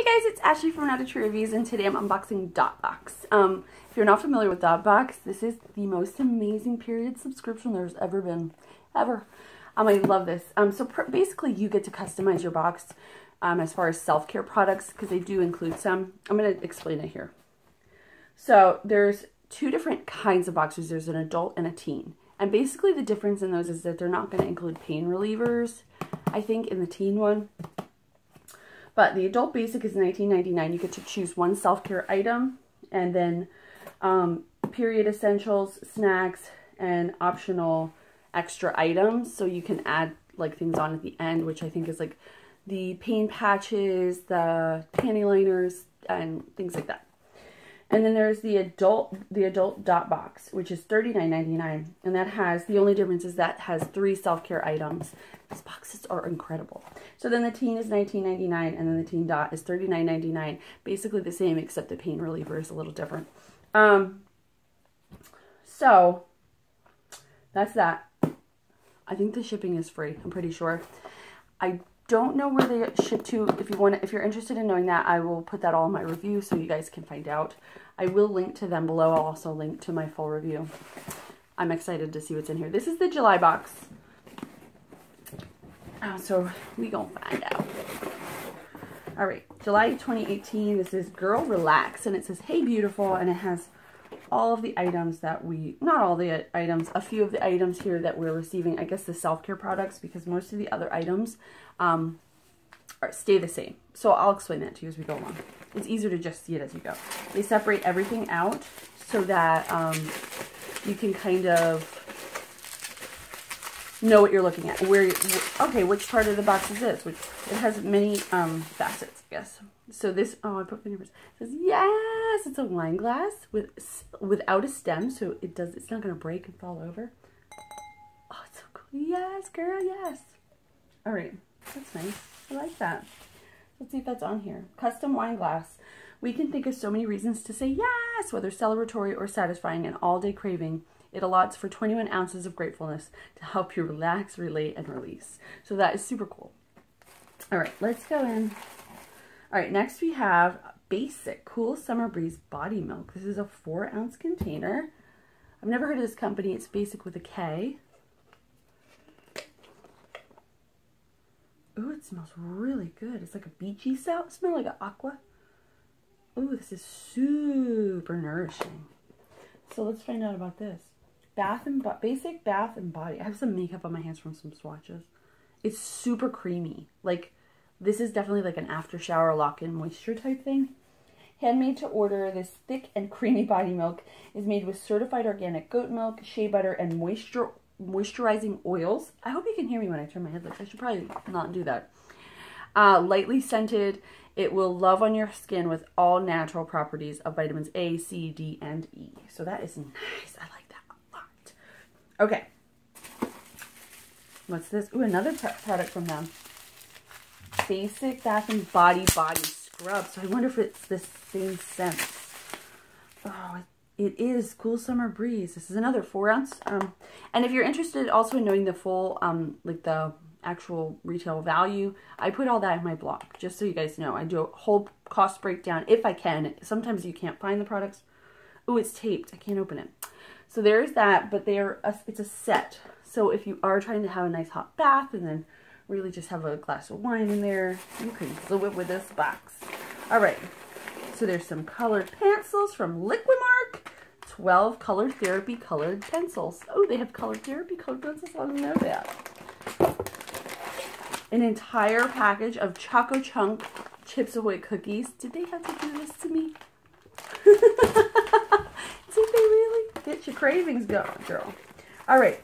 Hey guys, it's Ashley from Out Reviews, and today I'm unboxing Dotboxx. If you're not familiar with Dotboxx, this is the most amazing period subscription there's ever been, ever. I love this. Basically you get to customize your box as far as self-care products, because they do include some. I'm going to explain it here. So there's two different kinds of boxes. There's an adult and a teen. And basically the difference in those is that they're not going to include pain relievers, I think, in the teen one. But the adult basic is $19.99. You get to choose one self-care item, and then period essentials, snacks, and optional extra items. So you can add like things on at the end, which I think is like the pain patches, the panty liners, and things like that. And then there's the Adult Dotboxx, which is $39.99, and that has, the only difference is that has 3 self-care items. These boxes are incredible. So then the teen is $19.99, and then the teen dot is $39.99. Basically the same, except the pain reliever is a little different. So that's that. I think the shipping is free, I'm pretty sure. I don't know where they ship to. If you're interested in knowing that, I will put that all in my review so you guys can find out. I will link to them below. I'll also link to my full review. I'm excited to see what's in here. This is the July box. So we gonna find out. All right, July 2018. This is Girl Relax, and it says, "Hey beautiful," and it has all of the items that not all the items, a few of the items here that we're receiving. I guess the self-care products, because most of the other items stay the same. So I'll explain that to you as we go along. It's easier to just see it as you go. They separate everything out so that you can kind of know what you're looking at. Okay, which part of the box is this? Which it has many facets, I guess. So this, I put fingerprints. It says, yes, it's a wine glass without a stem, so it's not gonna break and fall over. Oh, it's so cool. Yes, girl, yes. All right, that's nice. I like that. Let's see if that's on here. Custom wine glass. We can think of so many reasons to say yes, whether celebratory or satisfying an all-day craving. It allots for 21 ounces of gratefulness to help you relax, relate, and release. So that is super cool. All right, let's go in. All right, next we have Basic Cool Summer Breeze Body Milk. This is a 4-ounce container. I've never heard of this company. It's Basic with a K. Ooh, it smells really good. It's like a beachy smell, like an aqua. Ooh, this is super nourishing. So let's find out about this. Basic Bath and Body. I have some makeup on my hands from some swatches. It's super creamy. Like, this is definitely like an after shower lock-in moisture type thing. Handmade to order, this thick and creamy body milk is made with certified organic goat milk, shea butter, and moisturizing oils. I hope you can hear me when I turn my head. I should probably not do that. Lightly scented. It will love on your skin with all natural properties of vitamins A, C, D, and E. So that is nice. I like that a lot. Okay. What's this? Ooh, another product from them. Basic Bath and Body Scrub. So I wonder if it's the same scent. Oh, it is Cool Summer Breeze. This is another 4-ounce. And if you're interested also in knowing the full, like the actual retail value, I put all that in my blog, just so you guys know. I do a whole cost breakdown if I can. Sometimes you can't find the products. Oh, it's taped. I can't open it. So there's that, but it's a set. So if you are trying to have a nice hot bath and then really just have a glass of wine in there, you can glue it with this box. All right, so there's some colored pencils from Liquimark. 12 color therapy colored pencils. Oh, they have color therapy colored pencils. I didn't know that. An entire package of Choco Chunk Chips Ahoy cookies. Did they have to do this to me? Did they really? Get your cravings going, girl. All right.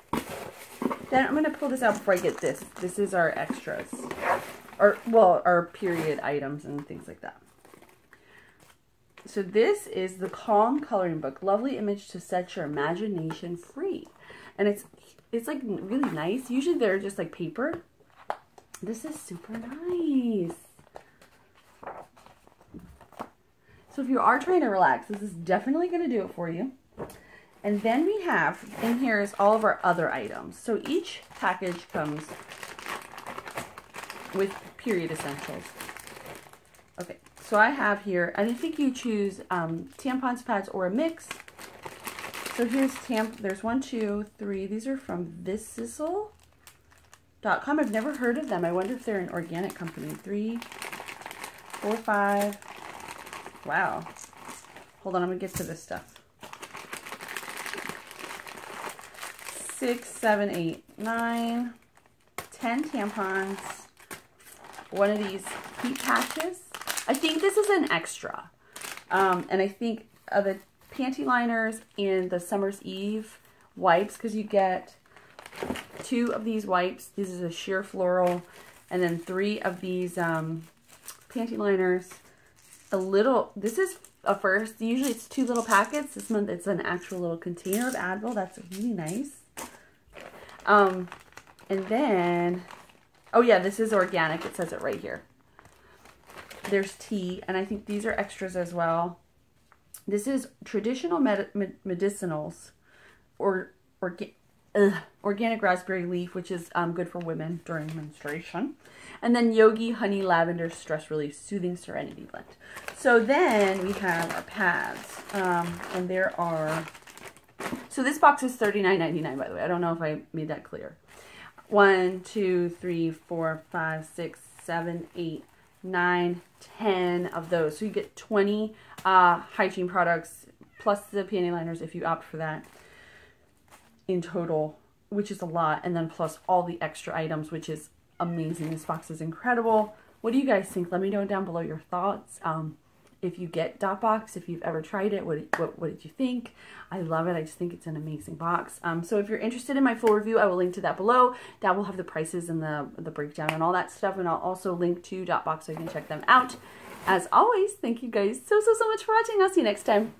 Then I'm going to pull this out before I get this. This is our extras. Our period items and things like that. So this is the Calm Coloring Book. Lovely image to set your imagination free. And it's like really nice. Usually they're just like paper. This is super nice. So if you are trying to relax, this is definitely going to do it for you. And then we have, in here is all of our other items. So each package comes with period essentials. Okay, So I have here, and I think you choose tampons, pads, or a mix. So here's there's 1, 2, 3. These are from Visizzle.com. I've never heard of them. I wonder if they're an organic company. 3, 4, 5. Wow. Hold on, I'm gonna get to this stuff. 6, 7, 8, 9, 10 tampons. One of these heat patches. I think this is an extra. And I think the panty liners and the Summer's Eve wipes, because you get 2 of these wipes. This is a sheer floral, and then 3 of these panty liners. This is a first. Usually it's 2 little packets. This month it's an actual little container of Advil. That's really nice. And then, oh yeah, this is organic. It says it right here. There's tea, and I think these are extras as well. This is traditional medicinals, or organic raspberry leaf, which is good for women during menstruation. And then Yogi Honey Lavender Stress Relief Soothing Serenity Blend. So then we have our pads, and there are, so this box is $39.99, by the way. I don't know if I made that clear. 1, 2, 3, 4, 5, 6, 7, 8, 9, 10 of those. So you get 20 hygiene products plus the panty liners if you opt for that in total, which is a lot, and then plus all the extra items, which is amazing. This box is incredible. What do you guys think? Let me know down below your thoughts. If you get Dotboxx, if you've ever tried it, what did you think? I love it. I just think it's an amazing box. So if you're interested in my full review, I will link to that below. That will have the prices and the breakdown and all that stuff. And I'll also link to Dotboxx so you can check them out. As always, thank you guys so much for watching. I'll see you next time.